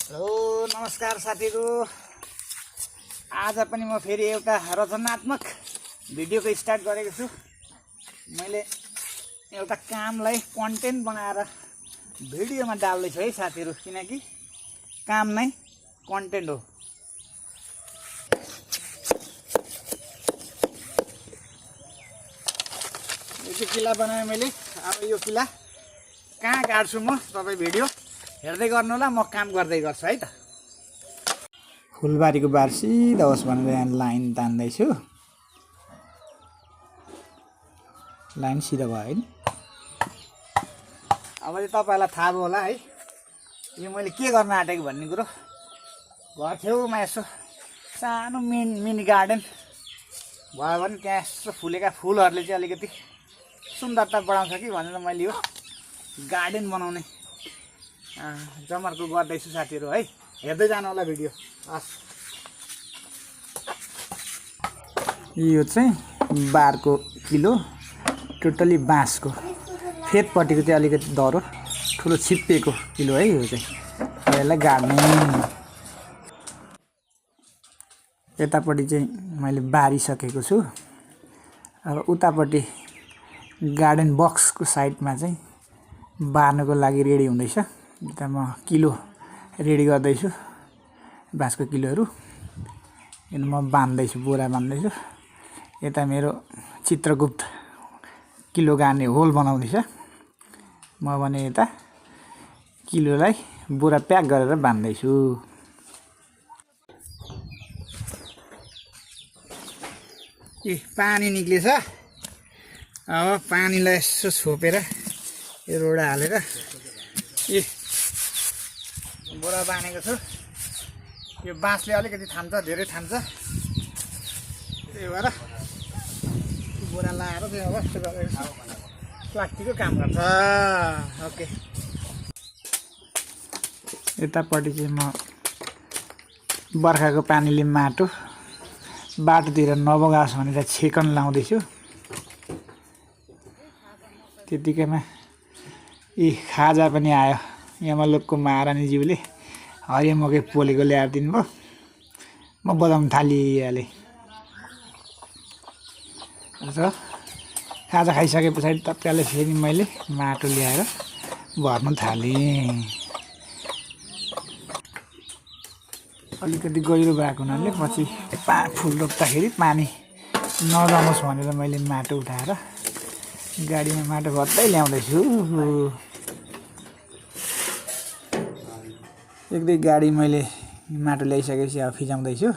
Hello नमस्कार साथीहरु। आज पनि म फेरि एउटा रचनात्मक भिडियोको स्टार्ट गरेको छु। मैले एउटा कामलाई कन्टेन्ट बनाएर भिडियोमा डाल्दै छु है साथीहरु, किनकि काम नै कन्टेन्ट हो। यो किला बनाएँ मैले। अब यो किला कहाँ काट्छु म तपाई भिडियो हेर्दै गर्नु होला, म काम गर्दै गर्छु है त। फुलबारीको बार सिधा होस् भनेर यहाँ लाइन तान्दैछु। लाइन सिधा भयो है। अब चाहिँ तपाईलाई थाहा भयो होला है, यो मैले के गर्न आँटेको भन्ने कुरो। घर छेउमा यसो सानो मिनी गार्डन भयो भने त्यहाँ यसो फुलेका फुलहरूले चाहिँ अलिकति सुन्दरता बढाउँछ कि भनेर मैले यो गार्डन बनाउने जमर्को गर्दैछु साथीहरु है। हेर्दै जानु होला भिडियो। हस्, यो चाहिँ बारको किलो, टोटली बाँसको, फेदपट्टिको चाहिँ अलिकति दह्रो ठुलो छिप्पिएको किलो है। यो चाहिँ यसलाई गाड्ने। यतापट्टि चाहिँ मैले बारिसकेको छु। अब उतापट्टि गार्डन बक्सको साइडमा चाहिँ बार्नको लागि रेडी हुँदैछ। यता म किलो रेडी गर्दैछु, बाँसको किलोहरू। अनि म बान्दैछु, बोरा बान्दैछु। यता मेरो चित्रगुप्त किलो गाड्ने होल बनाउँदैछ। म भने यता किलोलाई बोरा प्याक गरेर बान्दैछु। पानी निक्लेछ। अब पानीलाई यसो छोपेर यो रोडा हालेर बोरा बानेको छु। यो बाँसले अलिकति थाम्छ, धेरै थाम्छ। त्यही भएर बोरा लाएर चाहिँ अब यस्तो गरेर प्लास्टिकको काम गर्छ। ओके, यतापट्टि चाहिँ म बर्खाको पानीले माटो बाटोतिर नबगाओस् भनेर छेकन लाउँदैछु। त्यतिकैमा खाजा पनि आयो। यमलोकको महारानीज्यूले हरियो मकै पोलेको ल्याएर दिनुभयो। म बजाउन थालिहालेँ। र खाजा खाइसके पछाडि तत्कालै फेरि मैले माटो ल्याएर भर्न थालेँ। अलिकति गहिरो भएको हुनाले पछि फुल रोप्दाखेरि पानी नजमोस् भनेर मैले माटो उठाएर गाडीमा माटो भर्दै ल्याउँदैछु। एक दुई गाडी मैले माटो ल्याइसकेपछि अब फिजाउँदैछु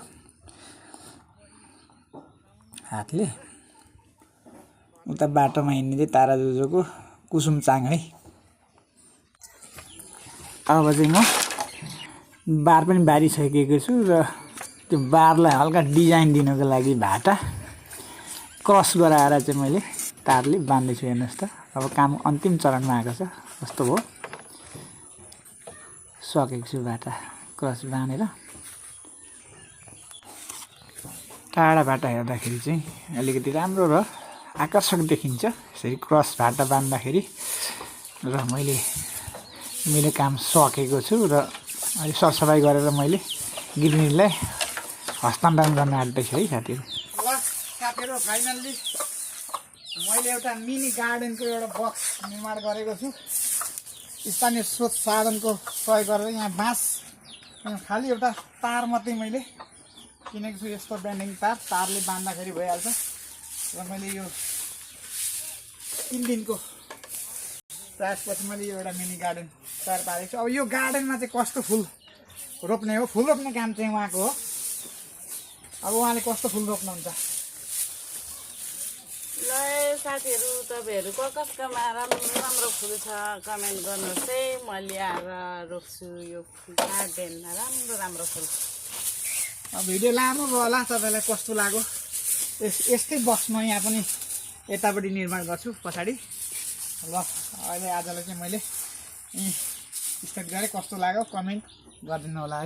हातले। उता बाटोमा हिँड्ने चाहिँ तारा जोजोको कुसुमचाङ है। अब चाहिँ म बार पनि बारिसकेको छु र त्यो बारलाई हल्का डिजाइन दिनको लागि भाटा क्रस गराएर चाहिँ मैले तारले बान्दैछु। हेर्नुहोस् त, अब काम अन्तिम चरणमा आएको छ। कस्तो भयो, सकेको छु भाटा क्रस बाँधेर। टाढाबाट हेर्दाखेरि चाहिँ अलिकति राम्रो र आकर्षक देखिन्छ यसरी क्रस भाटा बाँध्दाखेरि। र मैले मेरो काम सकेको छु र अहिले सरसफाइ गरेर मैले गिर्नीलाई हस्तान्तरण गर्न आँट्दैछु है साथीहरु। ल साथीहरु, फाइनल्ली मैले एउटा मिनी गार्डनको एउटा बक्स निर्माण गरेको छु। स्थानीय स्रोत साधनको प्रयोग गरेर यहाँ बाँस खाली एउटा तार मात्रै मैले किनेको छु। यस्तो ब्यान्डिङ तारले बाँध्दाखेरि भइहाल्छ। र मैले यो 3 दिनको प्रयासपछि मैले यो एउटा मिनी गार्डन तयार पारेको छु। अब यो गार्डनमा चाहिँ कस्तो फुल रोप्ने हो, फुल रोप्ने काम चाहिँ उहाँको हो। अब उहाँले कस्तो फुल रोप्नुहुन्छ? ल साथीहरु, तपाईहरु कसकसकोमा राम्रो फुल छ कमेन्ट गर्नुहोस् है। म ल्याएर रोप्छु यो गार्डनमा राम्रो फुल। अब भिडियो लामो भयो होला, तपाईलाई कस्तो लाग्यो? यस्तै बक्स म यहाँ पनि यतापट्टि निर्माण गर्छु पछाडि। ल अहिले आजलाई चाहिँ मैले स्टार्ट गरेँ। कस्तो लाग्यो कमेन्ट गरिदिनु होला।